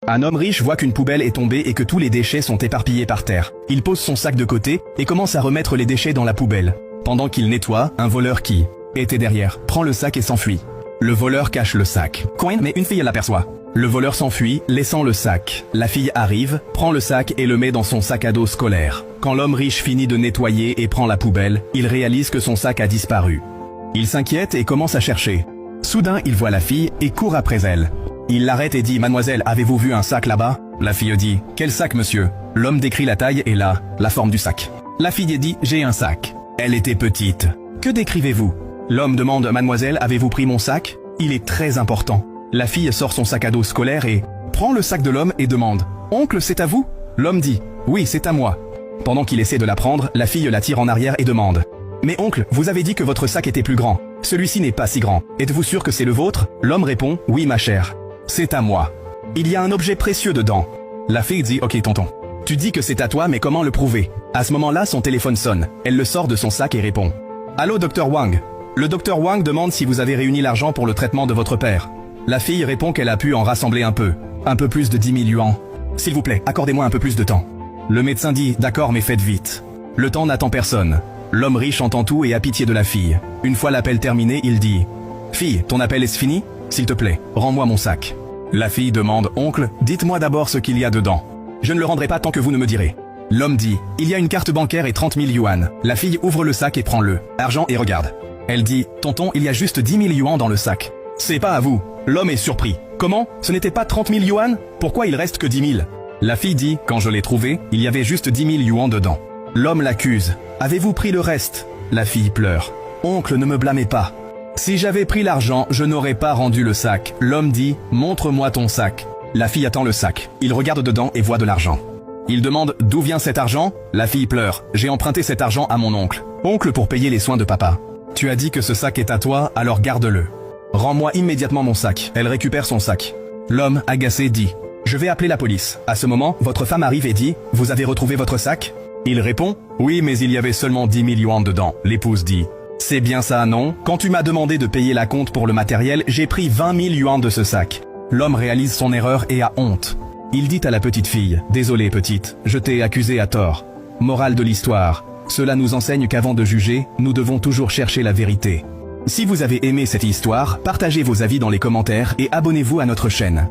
Un homme riche voit qu'une poubelle est tombée et que tous les déchets sont éparpillés par terre. Il pose son sac de côté et commence à remettre les déchets dans la poubelle. Pendant qu'il nettoie, un voleur qui était derrière prend le sac et s'enfuit. Le voleur cache le sac. Coin, mais une fille l'aperçoit. Le voleur s'enfuit, laissant le sac. La fille arrive, prend le sac et le met dans son sac à dos scolaire. Quand l'homme riche finit de nettoyer et prend la poubelle, il réalise que son sac a disparu. Il s'inquiète et commence à chercher. Soudain, il voit la fille et court après elle. Il l'arrête et dit « Mademoiselle, avez-vous vu un sac là-bas » La fille dit « Quel sac, monsieur ?» L'homme décrit la taille et la forme du sac. La fille dit « J'ai un sac. Elle était petite. Que décrivez-vous » L'homme demande « Mademoiselle, avez-vous pris mon sac ?» Il est très important. La fille sort son sac à dos scolaire et prend le sac de l'homme et demande « Oncle, c'est à vous ?» L'homme dit « Oui, c'est à moi. » Pendant qu'il essaie de la prendre, la fille la tire en arrière et demande « Mais oncle, vous avez dit que votre sac était plus grand. Celui-ci n'est pas si grand. Êtes-vous sûr que c'est le vôtre ?» L'homme répond « Oui, ma chère. C'est à moi. Il y a un objet précieux dedans. » La fille dit « Ok, tonton. Tu dis que c'est à toi, mais comment le prouver ?» À ce moment-là, son téléphone sonne. Elle le sort de son sac et répond « Allô, Dr Wang. Le Dr Wang demande si vous avez réuni l'argent pour le traitement de votre père. » La fille répond qu'elle a pu en rassembler un peu plus de 10 000 yuans. « S'il vous plaît, accordez-moi un peu plus de temps. » Le médecin dit « D'accord, mais faites vite. Le temps n'attend personne. » L'homme riche entend tout et a pitié de la fille. Une fois l'appel terminé, il dit « Fille, ton appel est fini ? S'il te plaît, rends-moi mon sac. » La fille demande « Oncle, dites-moi d'abord ce qu'il y a dedans. Je ne le rendrai pas tant que vous ne me direz. » L'homme dit « Il y a une carte bancaire et 30 000 yuan. » La fille ouvre le sac et prend le argent et regarde. Elle dit « Tonton, il y a juste 10 000 yuan dans le sac. » C'est pas à vous. L'homme est surpris. Comment? Ce n'était pas 30 000 yuan? Pourquoi il reste que 10 000? La fille dit « Quand je l'ai trouvé, il y avait juste 10 000 yuan dedans. » L'homme l'accuse. « Avez-vous pris le reste ?» La fille pleure. « Oncle, ne me blâmez pas. Si j'avais pris l'argent, je n'aurais pas rendu le sac. » L'homme dit « Montre-moi ton sac. » La fille attend le sac. Il regarde dedans et voit de l'argent. Il demande « D'où vient cet argent ?» La fille pleure. « J'ai emprunté cet argent à mon oncle. Oncle pour payer les soins de papa. Tu as dit que ce sac est à toi, alors garde-le. Rends-moi immédiatement mon sac. » Elle récupère son sac. L'homme, agacé, dit « Je vais appeler la police. » À ce moment, votre femme arrive et dit « Vous avez retrouvé votre sac ?» Il répond « Oui, mais il y avait seulement 10 000 yuan dedans. » L'épouse dit « C'est bien ça, non? Quand tu m'as demandé de payer la compte pour le matériel, j'ai pris 20 000 yuan de ce sac. » L'homme réalise son erreur et a honte. Il dit à la petite fille « Désolée petite, je t'ai accusée à tort. » Morale de l'histoire. Cela nous enseigne qu'avant de juger, nous devons toujours chercher la vérité. Si vous avez aimé cette histoire, partagez vos avis dans les commentaires et abonnez-vous à notre chaîne.